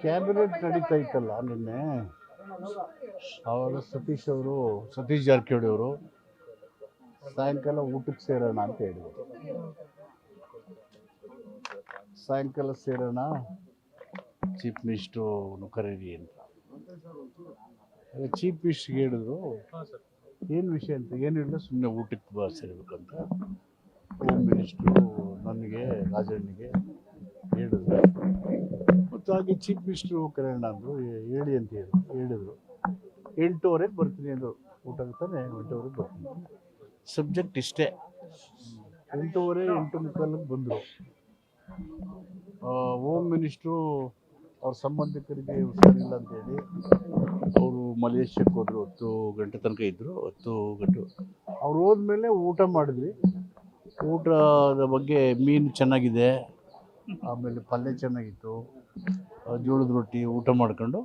Cabinet ನಡೀತಾ ಇತ್ತಲ್ಲ ನಿನ್ನೆ, ಆವಾಗ ಸತೀಶ್ ಜಾರಕಿಹೊಳಿ ಅವರು ಸಾಯಂಕಾಲ ಊಟಕ್ಕೆ ಸೇರೋಣ ಅಂತ ಹೇಳಿದರು. ಸಾಯಂಕಾಲ ಸೇರೋಣ, ಚೀಫ್ ಮಿನಿಸ್ಟ್ರು ಕರೀರಿ ಅಂತ. ಚೀಫ್ ಮಿನಿಸ್ಟ್ರಿಗೆ ಹೇಳಿದ್ರು, ಏನು ವಿಷಯ ಅಂತ. ಏನಿಲ್ಲ, ಸುಮ್ಮನೆ ಊಟಕ್ಕೆ ಸೇರಬೇಕಂತ ಹೋಮ್ ಮಿನಿಸ್ಟ್ರು ನನಗೆ, ರಾಜಣ್ಣಗೆ ಹೇಳಿದ್ರು. ಮತ್ತು ಹಾಗೆ ಚೀಫ್ ಮಿನಿಸ್ಟ್ರು ಕರೆಯೋಣ ಅಂದರು. ಹೇಳಿ ಅಂತ ಹೇಳಿದರು. 8:15 ಬರ್ತೀನಿ ಅಂದರು. ಊಟಕ್ಕೆ ತಾನೆ 8:15 ಬರ್ತೀನಿ. ಸಬ್ಜೆಕ್ಟ್ ಇಷ್ಟೇ. 8:30 8:45 ಬಂದರು. ಹೋಮ್ ಮಿನಿಸ್ಟ್ರು ಅವ್ರ ಸಂಬಂಧಿಕರಿಗೆ ಹುಷಾರಿಲ್ಲ ಅಂತೇಳಿ ಅವರು ಮಲೇಷ್ಯಾಕ್ಕೆ ಹೋದರು. 10 ಗಂಟೆ ತನಕ ಇದ್ದರು. 10 ಗಂಟೆ ಅವ್ರು ಹೋದ್ಮೇಲೆ ಊಟ ಮಾಡಿದ್ವಿ. ಊಟದ ಬಗ್ಗೆ ಮೀನು ಚೆನ್ನಾಗಿದೆ, ಆಮೇಲೆ ಪಲ್ಯ ಚೆನ್ನಾಗಿತ್ತು, ಜೋಳದ ರೊಟ್ಟಿ ಊಟ ಮಾಡ್ಕೊಂಡು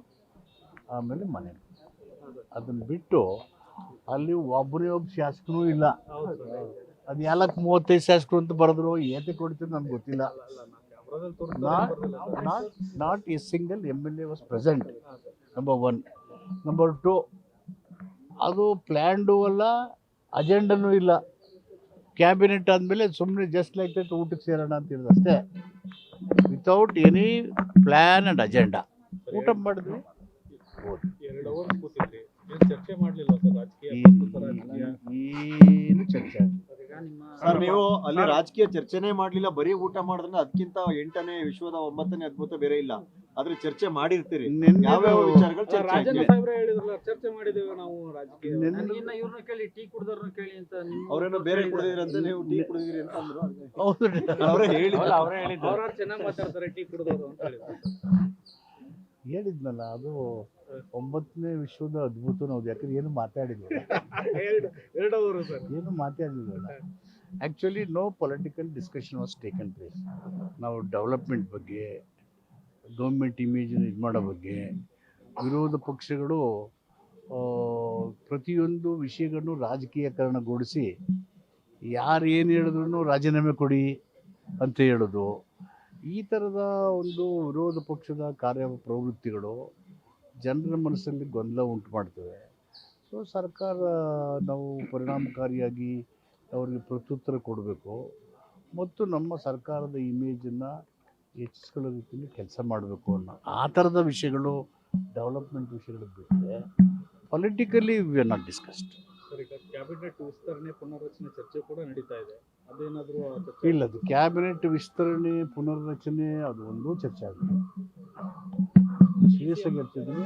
ಆಮೇಲೆ ಮನೆಗೆ. ಅದನ್ನು ಬಿಟ್ಟು ಅಲ್ಲಿ ಒಬ್ಬನೇ ಒಬ್ಬ ಶಾಸಕನೂ ಇಲ್ಲ. ಅದು ಯಾಲಕ್ಕೆ 35 ಶಾಸಕರು ಅಂತ ಬರೆದ್ರು, ಏತೆ ಕೊಡ್ತೀವಿ ನನಗೆ ಗೊತ್ತಿಲ್ಲ. Not A single MLA was present, number 1. Number 2, ಅದು ಪ್ಲ್ಯಾಂಡು ಅಲ್ಲ, ಅಜೆಂಡನೂ ಇಲ್ಲ. ಕ್ಯಾಬಿನೆಟ್ ಆದಮೇಲೆ ಸುಮ್ಮನೆ ಜಸ್ಟ್ ಲೈಕ್ ದಟ್ ಊಟಕ್ಕೆ ಸೇರೋಣ ಅಂತ ಹೇಳಿದ್ರು ಅಷ್ಟೇ, without any plan and agenda. ಊಟ ಮಾಡಿದ್ವಿ, ಏನು ಚರ್ಚೆ ಸರ್, ನೀವು ಅಲ್ಲಿ ರಾಜಕೀಯ ಚರ್ಚೆನೇ ಮಾಡ್ಲಿಲ್ಲ, ಬರೀ ಊಟ ಮಾಡಿದ್ರೆ ಅದಕ್ಕಿಂತ 8ನೇ ವಿಶ್ವದ 9ನೇ ಅದ್ಭುತ ಬೇರೆ ಇಲ್ಲ. ಆದ್ರೆ ಚರ್ಚೆ ಮಾಡಿರ್ತೀರಿ, ಯಾವ್ಯಾವ ವಿಚಾರಗಳು ಚರ್ಚೆ ಮಾಡಿದ್ದೇವೆ ನಾವು. ರಾಜಕೀಯ ಅವ್ರೇನೋ ಬೇರೆ ಕುಡಿದಿರಿ ಅಂತ, ನೀವು ಟೀ ಕುಡಿದಿರಿ ಅಂತ ಅಂದ್ರು. ಅವರೇ ಹೇಳಿದ್ರು, ಚೆನ್ನಾಗಿ ಮಾತಾಡ್ತಾರೆ ಟೀ ಕುಡಿದವರು ಅಂತ ಹೇಳಿದ್ನಲ್ಲ. ಅದು 9ನೇ ವಿಶ್ವದ ಅದ್ಭುತ ನಾವು, ಯಾಕಂದ್ರೆ ಏನು ಮಾತಾಡಿದ್ವಿ, ಏನು ಮಾತಾಡಿದ್ವಲ್ಲ. Actually no political discussion was taken place. ನಾವು ಡೆವಲಪ್ಮೆಂಟ್ ಬಗ್ಗೆ, ಗೌರ್ಮೆಂಟ್ ಇಮೇಜನ್ನು ಇದು ಮಾಡೋ ಬಗ್ಗೆ, ವಿರೋಧ ಪಕ್ಷಗಳು ಪ್ರತಿಯೊಂದು ವಿಷಯಗಳನ್ನು ರಾಜಕೀಯಕರಣಗೊಳಿಸಿ ಯಾರು ಏನು ಹೇಳಿದ್ರು ರಾಜೀನಾಮೆ ಕೊಡಿ ಅಂತ ಹೇಳೋದು, ಈ ಥರದ ಒಂದು ವಿರೋಧ ಪಕ್ಷದ ಪ್ರವೃತ್ತಿಗಳು ಜನರ ಮನಸ್ಸಲ್ಲಿ ಗೊಂದಲ ಉಂಟು ಮಾಡ್ತವೆ. ಸೊ ಸರ್ಕಾರ ನಾವು ಪರಿಣಾಮಕಾರಿಯಾಗಿ ಅವರಿಗೆ ಪ್ರತ್ಯುತ್ತರ ಕೊಡಬೇಕು ಮತ್ತು ನಮ್ಮ ಸರ್ಕಾರದ ಇಮೇಜನ್ನು ಹೆಚ್ಚಿಸ್ಕೊಳ್ಳೋ ರೀತಿಯಲ್ಲಿ ಕೆಲಸ ಮಾಡಬೇಕು ಅನ್ನೋ ಆ ಥರದ ವಿಷಯಗಳು, ಡೆವಲಪ್ಮೆಂಟ್ ವಿಷಯಗಳು ಬಿಟ್ಟರೆ politically we are not discussed. Sir, ಈಗ ಕ್ಯಾಬಿನೆಟ್ ವಿಸ್ತರಣೆ ಪುನರ್ರಚನೆ ಚರ್ಚೆ ಕೂಡ ನಡೀತಾ ಇದೆ. ಅದೇನಾದರೂ ಇಲ್ಲ, ಅದು ಕ್ಯಾಬಿನೆಟ್ ವಿಸ್ತರಣೆ ಪುನರ್ರಚನೆ ಅದು ಒಂದು ಚರ್ಚೆ ಆಗಿದೆ. ಸೀರಿಯಸ್ ಆಗಿ ಇರ್ತಿದ್ವಿ.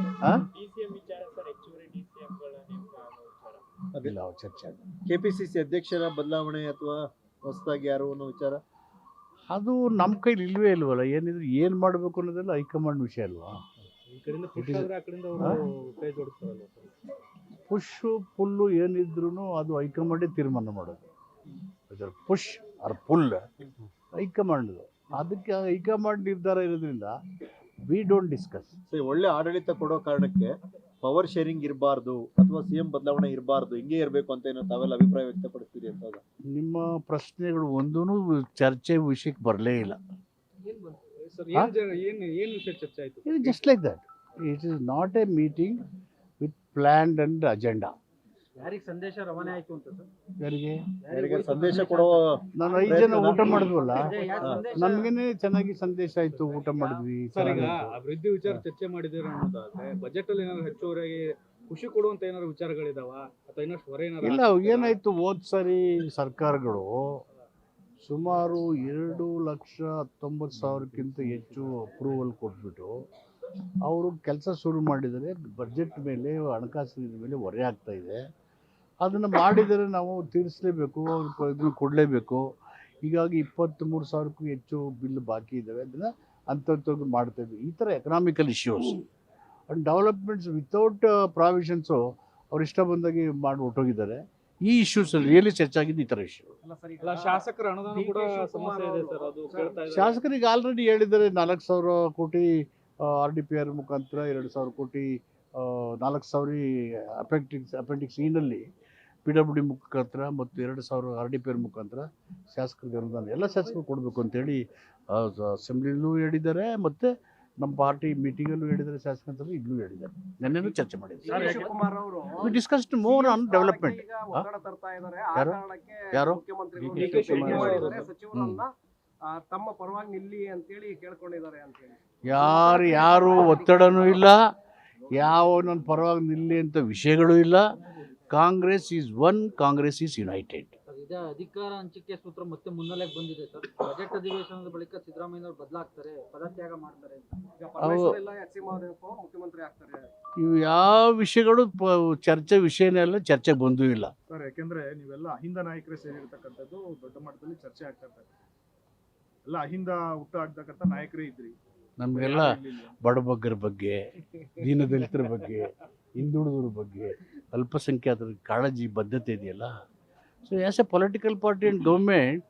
ಅದಿಲ್ಲ, ಅವ್ರು ಚರ್ಚೆ ಆಗಿದೆ. KPCC ಅಧ್ಯಕ್ಷರ ಬದಲಾವಣೆ ಅಥವಾ ಹೊಸದಾಗಿ ಯಾರು ಅನ್ನೋ ವಿಚಾರ ಅದು ನಮ್ಮ ಕೈಲಿ ಇಲ್ವೇ ಇಲ್ವಲ್ಲ. ಏನಿದ್ರು ಏನು ಮಾಡಬೇಕು ಅನ್ನೋದೆಲ್ಲ ಹೈಕಮಾಂಡ್ ವಿಷಯ ಅಲ್ವಾ. ಈ ಕಡೆಯಿಂದ ಪುಷ್ ಆದ್ರೆ ಆ ಕಡೆಯಿಂದ ಅವರು ಕೈ ಜೋಡಿಸ್ತಾರಲ್ಲ ಸರ್. ಪುಷ್ ಪುಲ್ಲು ಏನಿದ್ರು ಅದು ಹೈಕಮಾಂಡೇ ತೀರ್ಮಾನ ಮಾಡೋದು. ಅದರ ಪುಷ್ ಆರ್ ಪುಲ್ ಹೈಕಮಾಂಡ್ದು. ಅದಕ್ಕೆ ಹೈಕಮಾಂಡ್ ನಿರ್ಧಾರ ಇರೋದ್ರಿಂದ ವಿ ಡೋಂಟ್ ಡಿಸ್ಕಸ್. ಒಳ್ಳೆ ಆಡಳಿತ ಕೊಡೋ ಕಾರಣಕ್ಕೆ ಪವರ್ ಶೇರಿಂಗ್ ಇರಬಾರ್ದು ಅಥವಾ CM ಬದಲಾವಣೆ ಇರಬಾರ್ದು, ಹಿಂಗೆ ಇರಬೇಕು ಅಂತ ಏನೋ ತಾವೆಲ್ಲ ಅಭಿಪ್ರಾಯ ವ್ಯಕ್ತಪಡಿಸ್ತೀರಿ ಅಂತ. ನಿಮ್ಮ ಪ್ರಶ್ನೆಗಳು ಒಂದೂ ಚರ್ಚೆ ವಿಷಯಕ್ಕೆ ಬರಲೇ ಇಲ್ಲ. ಏನು ವಿಷಯ ಚರ್ಚೆ ಆಯಿತು? It is just like that. It is not A meeting with planned and agenda. ಯಾರಿಗೆ ಸಂದೇಶ ರವಾನೆ ಆಯಿತು ಅಂತ ಸರ್? ಯಾರಿಗೆ ಸಂದೇಶ ಕೊಡೋ? ನಾನು 5 ಜನ ಊಟ ಮಾಡಿದ್ವಲ್ಲ, ನಮಗೇನೆ ಚೆನ್ನಾಗಿ ಸಂದೇಶ ಆಯ್ತು, ಊಟ ಮಾಡಿದ್ವಿ. ಸರ್, ಈಗ ಅಭಿವೃದ್ಧಿ ವಿಚಾರ ಚರ್ಚೆ ಮಾಡಿದ್ದೀರ ಅನ್ನೋದಾದ್ರೆ ಬಜೆಟ್ ಅಲ್ಲಿ ಏನಾದ್ರು ಹೆಚ್ಚುವರಿಯಾಗಿ ಖುಷಿ ಕೊಡುವಂತ ಏನಾದ್ರು ವಿಚಾರಗಳಿದಾವ ಅಥವಾ ಇನ್ನಷ್ಟು ಹೊರ ಏನಾದ್ರು? ಇಲ್ಲ, ಏನಾಯ್ತು, ಹೋದ್ ಸರಿ ಸರ್ಕಾರಗಳು ಸುಮಾರು 2,19,000ಕ್ಕಿಂತ ಹೆಚ್ಚು ಅಪ್ರೂವಲ್ ಕೊಟ್ಬಿಟ್ಟು ಅವರು ಕೆಲಸ ಶುರು ಮಾಡಿದರೆ ಬಜೆಟ್ ಮೇಲೆ, ಹಣಕಾಸಿನ ಮೇಲೆ ಹೊರೆ ಆಗ್ತಾ ಇದೆ. ಅದನ್ನು ಮಾಡಿದರೆ ನಾವು ತೀರಿಸಲೇಬೇಕು, ಇದನ್ನು ಕೊಡಲೇಬೇಕು. ಹೀಗಾಗಿ 23,000ಕ್ಕೂ ಹೆಚ್ಚು ಬಿಲ್ ಬಾಕಿ ಇದ್ದಾವೆ. ಅದನ್ನು ಅಂಥದ್ದು ಮಾಡ್ತಾಯಿದ್ವಿ. ಈ ಥರ economical issues and developments without provisions ಅವ್ರು ಇಷ್ಟ ಬಂದಾಗಿ ಮಾಡಿ ಹೊಟ್ಟೋಗಿದ್ದಾರೆ. ಈ ಇಶ್ಯೂಸ್ ರಿಯಲಿ ಚರ್ಚೆ ಆಗಿದ್ದು ಈ ಥರ ಇಶ್ಯೂ. ಶಾಸಕರ ಅನುದಾನ ಕೂಡ ಸಮಸ್ಯೆ ಇದೆ ಸರ್, ಅದು ಕೇಳ್ತಾ ಇದ್ದಾರೆ. ಶಾಸಕರಿಗೆ ಆಲ್ರೆಡಿ ಹೇಳಿದ್ದಾರೆ 4,000 ಕೋಟಿ RDPR ಮುಖಾಂತರ, 2,000 ಕೋಟಿ 4,000 ಅಪೆಂಡಿಕ್ಸ್ ಇನಲ್ಲಿ PWD ಮುಖಾಂತರ ಮತ್ತು 2,000 RDPR ಮುಖಾಂತರ ಶಾಸಕರಿಗೆ ಅನುದಾನ ಎಲ್ಲ ಶಾಸಕರು ಕೊಡಬೇಕು ಅಂತೇಳಿ ಅಸೆಂಬ್ಲಿಲೂ ಹೇಳಿದ್ದಾರೆ ಮತ್ತು ನಮ್ಮ ಪಾರ್ಟಿ ಮೀಟಿಂಗಲ್ಲೂ ಹೇಳಿದ್ದಾರೆ, ಶಾಸಕಾಂಗ ಸಭೆ ಈಗಲೂ ಹೇಳಿದ್ದಾರೆ, ನೆನ್ನೆನೂ ಚರ್ಚೆ ಮಾಡಿದ್ದಾರೆ. ಶಿವಕುಮಾರ್ ಅವರು we discussed more on development. ಈಗ ಒತ್ತಡ ತರ್ತಾ ಇದ್ದಾರೆ. ಆ ಯಾರು? ಕಾರಣಕ್ಕೆ ಯಾರು? ಮುಖ್ಯಮಂತ್ರಿಗಳು ಡಿ ಕೆ ಶಿವಕುಮಾರ್ ಮಾಡಿದ್ದಾರೆ, ಸಚಿವರನ್ನ ತಮ್ಮ ಪರವಾಗಿ ನಿಲ್ಲಿ ಅಂತೇಳಿ ಕೇಳ್ಕೊಂಡಿದ್ದಾರೆ ಅಂತೇಳಿ. ಯಾರು ಒತ್ತಡನೂ ಇಲ್ಲ, ಯಾವ ನನ್ನ ಪರವಾಗಿ ನಿಲ್ಲಿ ಅಂತ ವಿಷಯಗಳು ಇಲ್ಲ. Congress is one, Congress is United. ಇದೇ ಅಧಿಕಾರ ಹಂಚಿಕೆ ಸೂತ್ರ ಮತ್ತೆ ಮುನ್ನೆಲೆಗೆ ಬಂದಿದೆ ಸರ್. ಬಜೆಟ್ ಅಧಿವೇಶನದ ಬಳಿಕ ಸಿದ್ದರಾಮಯ್ಯನವರು ಬದಲಾಗ್ತಾರೆ, ಪದತ್ಯಾಗ ಮಾಡ್ತಾರೆ. ಈಗ ಪರಮೇಶ್ವರ್ ಇಲ್ಲ, ಎಚ್ ಸಿ ಮಹದೇವಪ್ಪ ಅವರು ಮುಖ್ಯಮಂತ್ರಿ ಆಗ್ತಾರೆ. ಇವು ಯಾವ ವಿಷಯಗಳು ಚರ್ಚೆ ವಿಷಯನೇ ಅಲ್ಲ, ಚರ್ಚೆಗೆ ಬಂದೂ ಇಲ್ಲ. ಸರ್, ಯಾಕೆಂದ್ರೆ ನೀವೆಲ್ಲ ಅಹಿಂದ ನಾಯಕರೇ ಸೇರಿರ್ತಕ್ಕಂಥದ್ದು ದೊಡ್ಡ ಮಟ್ಟದಲ್ಲಿ ಚರ್ಚೆ ಆಗ್ತಾ ಇರ್ತದೆ. ಎಲ್ಲ ಅಹಿಂದ ಹುಟ್ಟು ಹಾಕ್ತಕ್ಕಂಥ ನಾಯಕರೇ ಇದ್ರಿ. ನಮಗೆಲ್ಲ ಬಡಬಗ್ಗರ ಬಗ್ಗೆ, ದೀನದಲಿತರ ಬಗ್ಗೆ, ಹಿಂದುಳಿದವ್ರ ಬಗ್ಗೆ, ಅಲ್ಪಸಂಖ್ಯಾತರ ಕಾಳಜಿ ಬದ್ಧತೆ ಇದೆಯಲ್ಲ. So as A political party and government,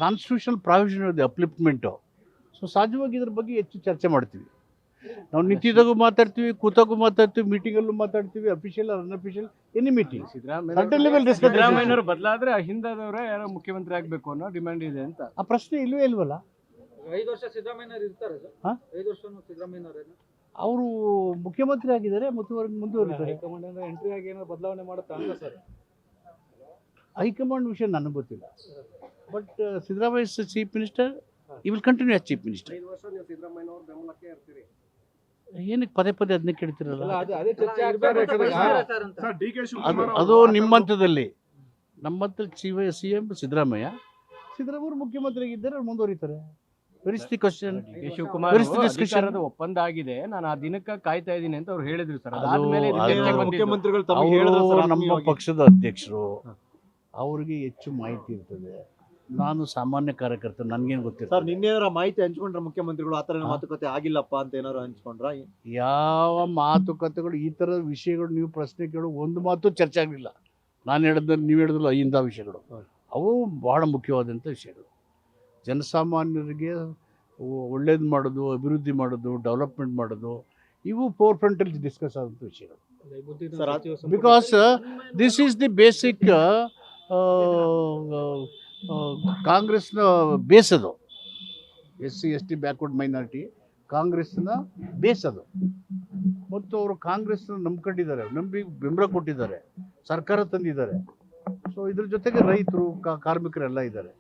constitutional provision ಇದೆ ಅಪ್ಲಿಪ್ಮೆಂಟು. ಸೊ ಸಹಜವಾಗಿ ಇದ್ರ ಬಗ್ಗೆ ಹೆಚ್ಚು ಚರ್ಚೆ ಮಾಡ್ತೀವಿ. ನಾವು ನಿಂತಿದ್ದಾಗೂ ಮಾತಾಡ್ತೀವಿ, ಕೂತಾಗೂ ಮಾತಾಡ್ತೀವಿ, ಮೀಟಿಂಗಲ್ಲೂ ಮಾತಾಡ್ತೀವಿ, ಅಫಿಷಿಯಲ್ ಅನ್ಅಫಿಷಿಯಲ್ ಎನಿ ಮೀಟಿಂಗ್. ಸಿದ್ದರಾಮಯ್ಯನವರು ಬದಲಾದ್ರೆ ಅಹಿಂದದವರೇ ಯಾರೋ ಮುಖ್ಯಮಂತ್ರಿ ಆಗ್ಬೇಕು ಅನ್ನೋ ಡಿಮ್ಯಾಂಡ್ ಇದೆ ಅಂತ. ಆ ಪ್ರಶ್ನೆ ಇಲ್ವೇ ಇಲ್ವಲ್ಲ. 5 ವರ್ಷ ಸಿದ್ದರಾಮಯ್ಯನವರು ಇರ್ತಾರೆ ಸರ್. ಹಾ? 5 ವರ್ಷನೂ ಸಿದ್ದರಾಮಯ್ಯನವರೇನು ಅವರು ಮುಖ್ಯಮಂತ್ರಿ ಆಗಿದ್ದಾರೆ, ಮುಂದುವರಿತಾರೆ. ಹೈಕಮಾಂಡ್ ಅಂದ್ರೆ ಎಂಟ್ರಿ ಆಗಿ ಏನೋ ಬದಲಾವಣೆ ಮಾಡುತ್ತಾ ಅಂತ ಸರ್. ಹೈಕಮಾಂಡ್ ವಿಷಯ ನನಗೆ ಗೊತ್ತಿಲ್ಲ. But Siddaramaiah is chief minister, he will continue as chief minister. 5 ವರ್ಷ ನೀವು ಸಿದ್ದರಾಮಯ್ಯ ಅವ್ರ ಬೆಂಬಲಕ್ಕೆ ಇರ್ತೀರಿ. ಏನಕ್ಕೆ ಪದೇ ಪದೇ ಅದನ್ನೇ ಕೇಳ್ತಿರಲ್ಲ? ಅದೇ ಚರ್ಚೆ ಆಗ್ತಾರೆ ಸರ್ ಅಂತ. ಸರ್, ಡಿ ಕೆ ಶಿವಕುಮಾರ್ ಅದು ನಿಮ್ಮ ಹಂತದಲ್ಲಿ. ನಮ್ಮ ಹಂತದಲ್ಲಿ CM ಸಿದ್ದರಾಮಯ್ಯ ಮುಖ್ಯಮಂತ್ರಿ ಆಗಿದ್ದಾರೆ, ಅವ್ರು ಮುಂದುವರಿತಾರೆ. Very the question. D K Shivakumar Where is the discussion? ಅಧಿಕಾರದ ಒಪ್ಪಂದ ಆಗಿದೆ, ನಾನು ಆ ದಿನಕ್ಕೆ ಕಾಯ್ತಾ ಇದ್ದೀನಿ ಅಂತ ಅವ್ರು ಹೇಳಿದ್ರು ಸರ್. ಅದು- ಅದಾದ್ಮೇಲೆ ಇದು ಅದು- ಚರ್ಚೆಗೆ ಬಂದಿದ್ದು. ಮುಖ್ಯಮಂತ್ರಿಗಳು ತಮಗೆ ಹೇಳಿದ್ರು ಅವರು ಸರ್, ನಮ್ಮ ಆತ್ಮೀಯವಾಗಿ. ಪಕ್ಷದ ಅಧ್ಯಕ್ಷರು, ಅವ್ರಿಗೆ ಹೆಚ್ಚು ಮಾಹಿತಿ ಇರ್ತದೆ. ನಾನು ಸಾಮಾನ್ಯ ಕಾರ್ಯಕರ್ತ, ನನಗೇನು ಸರ್, ಗೊತ್ತಿರ್ತದೆ. ನಿನ್ನೇನಾರ ಮಾಹಿತಿ ಹಂಚ್ಕೊಂಡ್ರ ಮುಖ್ಯಮಂತ್ರಿಗಳು ಆತರ ಮಾತುಕತೆ ಆಗಿಲ್ಲಪ್ಪ ಅಂತ ಏನಾರು ಹಂಚ್ಕೊಂಡ್ರ? ಯಾವ ಮಾತುಕತೆಗಳು, ಈ ಥರದ ವಿಷಯಗಳು ನೀವು ಪ್ರಶ್ನೆ ಕೇಳು, ಒಂದು ಮಾತು ಚರ್ಚೆ ಆಗಲಿಲ್ಲ. ನಾನು ಹೇಳಿದ್ರೆ ನೀವು ಹೇಳಿದ್ರಲ್ಲ ಅಹಿಂದ ವಿಷಯಗಳು, ಅವು ಬಹಳ ಮುಖ್ಯವಾದಂಥ ವಿಷಯಗಳು. ಜನಸಾಮಾನ್ಯರಿಗೆ ಒಳ್ಳೇದು ಮಾಡೋದು, ಅಭಿವೃದ್ಧಿ ಮಾಡೋದು, ಡೆವಲಪ್ಮೆಂಟ್ ಮಾಡೋದು, ಇವು ಫೋರ್ ಫ್ರಂಟಲ್ಲಿ ಡಿಸ್ಕಸ್ ಆದಂಥ ವಿಷಯಗಳು. Because this is the basic ಕಾಂಗ್ರೆಸ್ನ ಬೇಸ್ ಅದು. SC ST ಬ್ಯಾಕ್ವರ್ಡ್ ಮೈನಾರಿಟಿ ಕಾಂಗ್ರೆಸ್ನ ಬೇಸ್ ಅದು. ಮತ್ತು ಅವರು ಕಾಂಗ್ರೆಸ್ನ ನಂಬ್ಕೊಂಡಿದ್ದಾರೆ, ನಂಬಿ ಬೆಂಬಲ ಕೊಟ್ಟಿದ್ದಾರೆ, ಸರ್ಕಾರ ತಂದಿದ್ದಾರೆ. ಸೊ ಇದ್ರ ಜೊತೆಗೆ ರೈತರು, ಕಾರ್ಮಿಕರೆಲ್ಲ ಇದ್ದಾರೆ.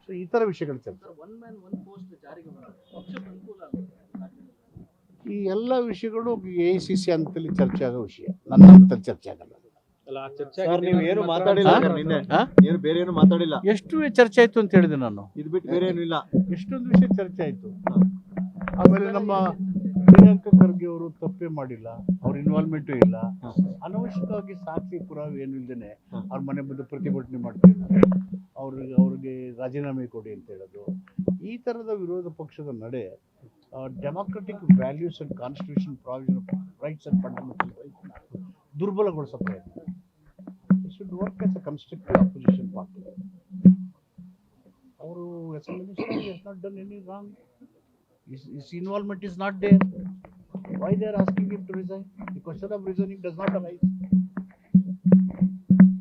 ಸೊ ಈ ಥರ ವಿಷಯಗಳು ಚರ್ಚೆ. ಒನ್ ಮ್ಯಾನ್ ಒನ್ ಪೋಸ್ಟ್ ಜಾರಿಗೆ ಬಂದಿದೆ. ಪಕ್ಷಕ್ಕೆ ಅನುಕೂಲ ಆಗುತ್ತೆ. ಈ ಎಲ್ಲ ವಿಷಯಗಳು AICC ಹಂತದಲ್ಲಿ ಚರ್ಚೆ ಆಗೋ ವಿಷಯ, ನನ್ನ ಹಂತದಲ್ಲಿ ಚರ್ಚೆ ಆಗಲ್ಲ. ಸರ್, ನೀವು ಏನು ಮಾತಾಡಿಲ್ಲ ಹಾ? ಸರ್, ನಿನ್ನೆ ಹಾ? ಏನು ಬೇರೆ ಏನು ಮಾತಾಡಿಲ್ಲ. ಎಷ್ಟು ಚರ್ಚೆ ಆಯ್ತು ಅಂತ ಹೇಳಿದೆ ನಾನು. ಇದು ಬಿಟ್ಟು ಬೇರೆ ಏನು ಇಲ್ಲ. ಎಷ್ಟೊಂದು ವಿಷಯ ಚರ್ಚೆ ಆಯ್ತು. ಆಮೇಲೆ ನಮ್ಮ ಪ್ರಿಯಾಂಕಾ ಖರ್ಗೆ ಅವರು ತಪ್ಪೇ ಮಾಡಿಲ್ಲ, ಅವ್ರ ಇನ್ವಾಲ್ವ್ಮೆಂಟು ಇಲ್ಲ. ಅನವಶ್ಯಕವಾಗಿ ಸಾಕ್ಷಿ ಪುರಾವೆ ಏನು ಇಲ್ಲದೇನೆ ಅವ್ರ ಮನೆ ಬಂದು ಪ್ರತಿಭಟನೆ ಮಾಡ್ತಿದ್ದಾರೆ. ಅವ್ರಿಗೆ ರಾಜೀನಾಮೆ ಕೊಡಿ ಅಂತ ಹೇಳೋದು, ಈ ಥರದ ವಿರೋಧ ಪಕ್ಷದ ನಡೆ democratic values and constitution provision of rights and fundamental rights ದುರ್ಬಲಗೊಳಿಸೋ ಪ್ರಯತ್ನ. It should work as a constructive opposition party. ಅವರು as a minister he has not done any wrong. His involvement is not there. Why they are asking him to resign? The question of resigning does not arise.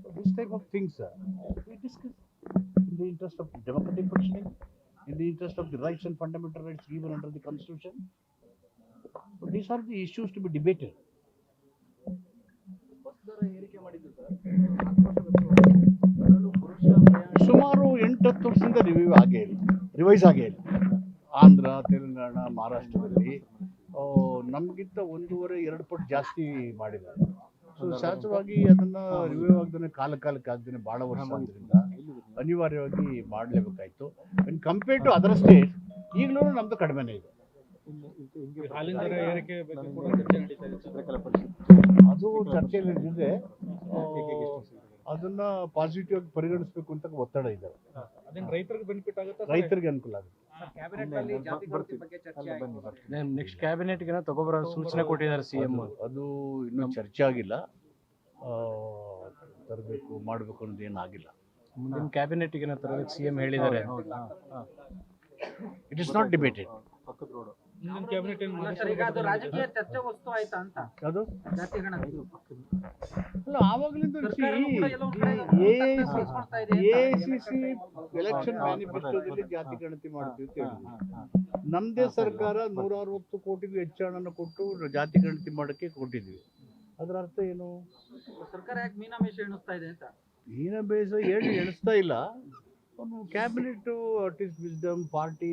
So this type of things we discuss in the interest of democratic functioning, in the interest of the rights and fundamental rights given under the constitution. So these are the issues to be debated. ಸುಮಾರು 8-10 ವರ್ಷದಿಂದ revise ಆಗೇ ಇಲ್ಲ. ಆಂಧ್ರ, ತೆಲಂಗಾಣ, ಮಹಾರಾಷ್ಟ್ರದಲ್ಲಿ ನಮಗಿಂತ 1.5-2 ಪಟ್ಟು ಜಾಸ್ತಿ ಮಾಡಿದ್ದಾರೆ. So ಸಹಜವಾಗಿ ಅದನ್ನ ರಿವ್ಯೂ ಆಗದೇ ಕಾಲಕ್ಕೆ ಆಗದೇ ಭಾಳ ವರ್ಷ ಆದ್ದರಿಂದ ಅನಿವಾರ್ಯವಾಗಿ ಮಾಡಲೇಬೇಕಾಯ್ತು. When compare to other state ಈಗಲೂ ನಮ್ದು ಕಡಿಮೆನೇ ಇದೆ. ಹಾಲಿನ ದರ ಏರಿಕೆ ಬಗ್ಗೆ ಕೂಡ ಚರ್ಚೆ ನಡೀತಾ ಇದೆ. ಅದು ಚರ್ಚೆಯಲ್ಲಿ ಇದೆ. ಅದನ್ನ ಪಾಸಿಟಿವ್ ಆಗಿ ಪರಿಗಣಿಸಬೇಕು ಅಂತ ಒತ್ತಡ ಇದ್ದಾರೆ. ಅದೇನು ರೈತರಿಗೆ ಬೆನಿಫಿಟ್ ಆಗುತ್ತೆ? ರೈತರಿಗೆ ಅನುಕೂಲ ಆಗುತ್ತೆ. ಕ್ಯಾಬಿನೆಟ್ ಅಲ್ಲಿ ಜಾತಿ ಗಣತಿ ಬಗ್ಗೆ ಚರ್ಚೆ ಆಯ್ತು. ನೆಕ್ಸ್ಟ್ ಕ್ಯಾಬಿನೆಟ್ ಗೆ ತಗೊಬರೋ ಸೂಚನೆ ಕೊಟ್ಟಿದ್ದಾರೆ CM. ಅದು ಇನ್ನೂ ಚರ್ಚೆ ಆಗಿಲ್ಲ. ತರಬೇಕು ಮಾಡಬೇಕು ಅನ್ನೋದು ಏನಾಗಿಲ್ಲ. ಮುಂದಿನ ಕ್ಯಾಬಿನೆಟ್ ಗೆ ತರಬೇಕು CM ಹೇಳಿದ್ದಾರೆ. It is not debated. ಮುಂದಿನ ಕ್ಯಾಬಿನೆಟ್ ಏನು ಅಲ್ಲ ಸರ್, ಈಗ ಅದು ರಾಜಕೀಯ ಚರ್ಚೆ ವಸ್ತು ಆಯ್ತಾ ಅಂತ ಅದು ಜಾತಿ ಗಣತಿ ಅಲ್ಲ ಆವಾಗಲಿಂದ ಸರ್ಕಾರನೂ ಕೂಡ ಎಲ್ಲೋ ಒಂದ್ ಕಡೆ ವಹಿಸ್ಕೊಳ್ತಾ ಇದೆ ಅಂತ. AICC ಎಲೆಕ್ಷನ್ ಮ್ಯಾನಿಫೆಸ್ಟೋದಲ್ಲಿ ಜಾತಿ ಗಣತಿ ಮಾಡ್ತೀವಿ ಅಂತ ಹೇಳಿದ್ವಿ. ನಮ್ದೇ ಸರ್ಕಾರ 160 ಕೋಟಿಗೂ ಹೆಚ್ಚು ಹಣನ ಕೊಟ್ಟು ಜಾತಿ ಗಣತಿ ಮಾಡಕ್ಕೆ ಕೊಟ್ಟಿದ್ವಿ. ಅದರ ಅರ್ಥ ಏನು? ಸರ್ಕಾರ ಯಾಕೆ ಮೀನಾಮೇಷ ಎಣಿಸ್ತಾ ಇದೆ ಅಂತ. ಈನ ಬೇಸ ಎಣಿಸ್ತಾ ಇಲ್ಲ. ಒಂದು cabinet at least wisdom party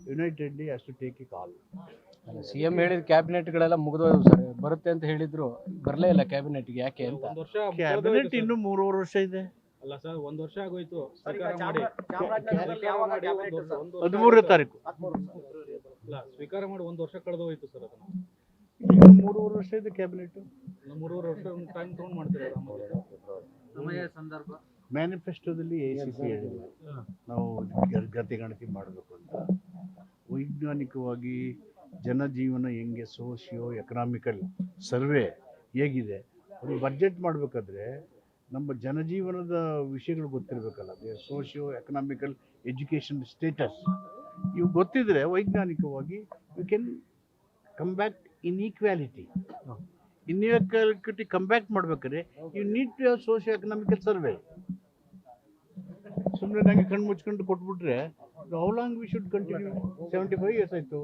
unitedly has to take a call. CM ಹೇಳಿದ ಕ್ಯಾಬಿನೆಟ್ಗಳೆಲ್ಲ ಮುಗಿದೋದು ಸರ್, ಬರುತ್ತೆ ಅಂತ ಹೇಳಿದ್ರು, ಬರಲೇ ಇಲ್ಲ ಕ್ಯಾಬಿನೆಟ್ಗೆ, ಯಾಕೆ ಅಂತ. ಒಂದು ವರ್ಷ ಕ್ಯಾಬಿನೆಟ್ ಇನ್ನು 3 ವರ್ಷ ಇದೆ. ಅಲ್ಲ ಸರ್, 1 ವರ್ಷ ಆಗೋಯ್ತು ಸರ್, ಈಗ ಸರ್ಕಾರ ಮಾಡಿ. ಚಾಮರಾಜನಗರದಲ್ಲಿ ಯಾವಾಗ ಕ್ಯಾಬಿನೆಟ್ ಸರ್? 13ನೇ ತಾರೀಕು. ಅಲ್ಲ, ಸ್ವೀಕಾರ ಮಾಡಿ 1 ವರ್ಷ ಕಳೆದು ಹೋಯ್ತು ಸರ್. ಅದನ್ನ ಇನ್ನು 3 ವರ್ಷ ಇದೆ ಕ್ಯಾಬಿನೆಟ್. 3 ವರ್ಷ ಟೈಮ್ ತಗೊಂಡ್ ಮಾಡ್ತೀರಾ? ಸಮಯ ಸಂದರ್ಭ ಮ್ಯಾನಿಫೆಸ್ಟೋದಲ್ಲಿ AICC ಹೇಳಿದೆ ನಾವು ಜಾತಿ ಗಣತಿ ಮಾಡಬೇಕು ಅಂತ. ವೈಜ್ಞಾನಿಕವಾಗಿ ಜನಜೀವನ ಹೆಂಗೆ, ಸೋಷಿಯೋ ಎಕನಾಮಿಕಲ್ ಸರ್ವೆ ಹೇಗಿದೆ, ಒಂದು ಬಡ್ಜೆಟ್ ಮಾಡಬೇಕಾದ್ರೆ ನಮ್ಮ ಜನಜೀವನದ ವಿಷಯಗಳು ಗೊತ್ತಿರಬೇಕಲ್ಲ. ಸೋಷಿಯೋ ಎಕನಾಮಿಕಲ್ ಎಜುಕೇಷನ್ ಸ್ಟೇಟಸ್ ಇವು ಗೊತ್ತಿದ್ರೆ ವೈಜ್ಞಾನಿಕವಾಗಿ you can come back inequality. Inequality come back ಮಾಡ್ಬೇಕಾದ್ರೆ you need to have socio economical survey. ಸುಮ್ಮನೆ ನನಗೆ ಕಣ್ಣು ಮುಚ್ಕೊಂಡು ಕೊಟ್ಬಿಟ್ರೆ how long we should continue? 75 years ಆಯಿತು.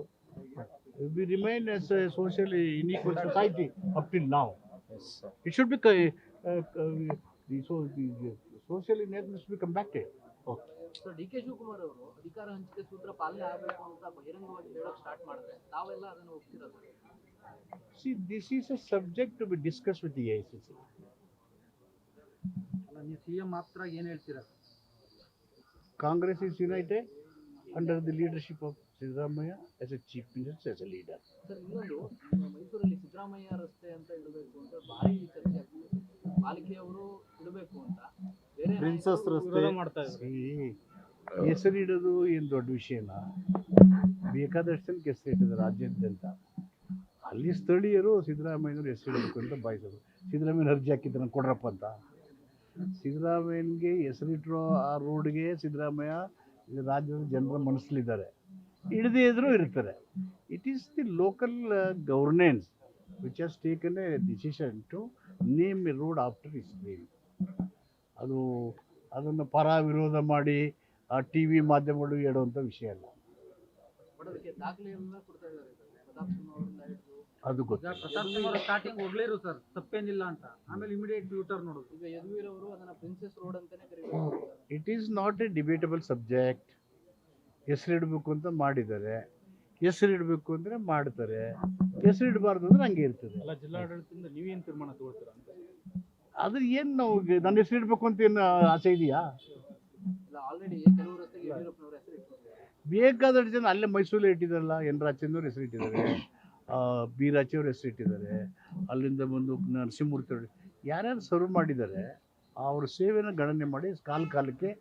We remain as a socially inequal society up till now. It should be social inequality be come back. Sir, DK Shivakumar ಅವರು ಅಧಿಕಾರ ಹಂಚಿಕೆ ಸೂತ್ರ ಪಾಲನೆ ಆಗಬೇಕು ಅಂತ ಬಹಿರಂಗವಾಗಿ ಹೇಳೋಕೆ ಸ್ಟಾರ್ಟ್ ಮಾಡಿದ್ರೆ ತಾವೆಲ್ಲ ಅದನ್ನು ಒಪ್ತಿರೋದು? See, this is a subject to be discussed with the AICC. ಅಲ್ಲ, ನೀವು CM ಮಾತ್ರ ಏನು ಹೇಳ್ತೀರಾ? Congress is united under the leadership of Siddaramaiah as a chief minister, as a leader. Sir, ಇನ್ನೊಂದು ಮೈಸೂರಲ್ಲಿ ಸಿದ್ದರಾಮಯ್ಯ ರಸ್ತೆ ಅಂತ ಇಡಬೇಕು ಅಂತ ಭಾರಿ ಚರ್ಚೆ ಆಗ್ತಿದೆ. ಪಾಲಿಕೆಯವರು ಇಡಬೇಕು ಅಂತ ಬೇರೆ ಪ್ರಿನ್ಸಸ್ ರಸ್ತೆ ವಿರೋಧ ಮಾಡ್ತಾ ಇದ್ದಾರೆ. ಹೆಸರಿಡೋದು ಏನು ದೊಡ್ಡ ವಿಷಯನ? ಬೇಕಾದಷ್ಟು ಜನಕ್ಕೆ ಹೆಸರಿಟ್ಟಿದ್ದಾರೆ ರಾಜ್ಯಾದ್ಯಂತ. ಅಲ್ಲಿ ಸ್ಥಳೀಯರು ಸಿದ್ದರಾಮಯ್ಯನವರು ಹೆಸರಿಡಬೇಕು ಅಂತ ಬಯಸೋದು. ಸಿದ್ದರಾಮಯ್ಯನ ಅರ್ಜಿ ಹಾಕಿದ್ದನ್ನು ಕೊಡ್ರಪ್ಪ ಅಂತ. ಸಿದ್ದರಾಮಯ್ಯನಿಗೆ ಹೆಸರಿಟ್ಟಿರೋ ಆ ರೋಡ್ಗೆ ಸಿದ್ದರಾಮಯ್ಯ ರಾಜ್ಯದ ಜನರ ಮನಸ್ಸಲ್ಲಿದ್ದಾರೆ. ಇಡದೇ ಇದ್ರೂ ಇರ್ತಾರೆ. It is the local governance which has taken a decision to name a road after his name. ಅದನ್ನು ಪರ ವಿರೋಧ ಮಾಡಿ ಆ TV ಮಾಧ್ಯಮಗಳು ಹೇಳುವಂಥ ವಿಷಯ ಅಲ್ಲ. ಅದಕ್ಕೆ ದಾಖಲೆ ಎಲ್ಲ ಕೊಡ್ತಾ ಇದ್ದಾರೆ. ಪ್ರತಾಪ್ ಸಿಂಹ ಅವರಿಂದ ಹಿಡಿದು ಅದು ಗೊತ್ತು. ಪ್ರತಾಪ್ ಸಿಂಹ ಅವರು ಸ್ಟಾರ್ಟಿಂಗ್ ಹೋಗ್ಲೇರು ಸರ್, ತಪ್ಪೇನಿಲ್ಲ ಅಂತ. ಆಮೇಲೆ ಇಮಿಡಿಯೇಟ್ ಯೂಟರ್ ನೋಡೋದು. ಈಗ ಯದುವೀರ್ ಅವರು ಅದನ್ನ ಪ್ರಿನ್ಸೆಸ್ ರೋಡ್ ಅಂತಾನೆ ಕರೀತಾರೆ. It is not a debatable subject. ಹೆಸರಿಡಬೇಕು ಅಂತ ಮಾಡಿದ್ದಾರೆ, ಹೆಸರಿಡಬೇಕು ಅಂದರೆ ಮಾಡ್ತಾರೆ, ಹೆಸರಿಡಬಾರ್ದು ಅಂದ್ರೆ ಹಂಗೆ ಇರ್ತದೆ. ಅಲ್ಲ, ಜಿಲ್ಲಾಡಳಿತದಿಂದ ನೀವೇನು ತೀರ್ಮಾನ ತಗೊಳ್ತೀರಾ ಅಂತ? ಅದ್ರ ಏನು ನಾವು ನನ್ನ ಹೆಸರಿಡಬೇಕು ಅಂತ ಏನು ಆಸೆ ಇದೆಯಾ? ಆಲ್ರೆಡಿ ಕೆಲವು ರಸ್ತೆಗೆ ಯಡಿಯೂರಪ್ಪನವ್ರ ಹೆಸರು ಇಟ್ಟಿದ್ದಾರೆ. ಬೇಕಾದಷ್ಟು ಜನ ಅಲ್ಲೇ ಮೈಸೂರಲ್ಲಿ ಇಟ್ಟಿದ್ದಾರಲ್ಲ. ಎನ್ ರಾಜಚಂದ್ರವ್ರ ಹೆಸರಿಟ್ಟಿದ್ದಾರೆ, ಬಿ ರಾಚಿಯವ್ರ ಹೆಸರಿಟ್ಟಿದ್ದಾರೆ, ಅಲ್ಲಿಂದ ಬಂದು ನರಸಿಂಹಮೂರ್ತಿ ಅವರು ಯಾರ್ಯಾರು ಸರ್ವ್ ಮಾಡಿದ್ದಾರೆ ಅವ್ರ ಸೇವೆನ ಗಣನೆ ಮಾಡಿ ಕಾಲಕ್ಕೆ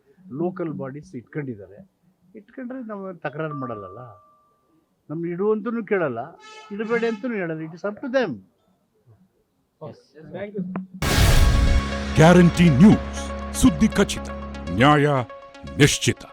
ಲೋಕಲ್ ಬಾಡೀಸ್ ಇಟ್ಕೊಂಡಿದ್ದಾರೆ. ಇಟ್ಕೊಂಡ್ರೆ ನಾವು ತಕರಾರು ಮಾಡಲ್ಲಲ್ಲ. ನಮ್ಗೆ ಇಡುವಂತೂ ಕೇಳಲ್ಲ, ಇಡಬೇಡಿ ಅಂತಲೂ ಹೇಳಲ್ಲ. It is up to them. Thank you. Guarantee news, ಸುದ್ದಿ ಖಚಿತ, ನ್ಯಾಯ ನಿಶ್ಚಿತ.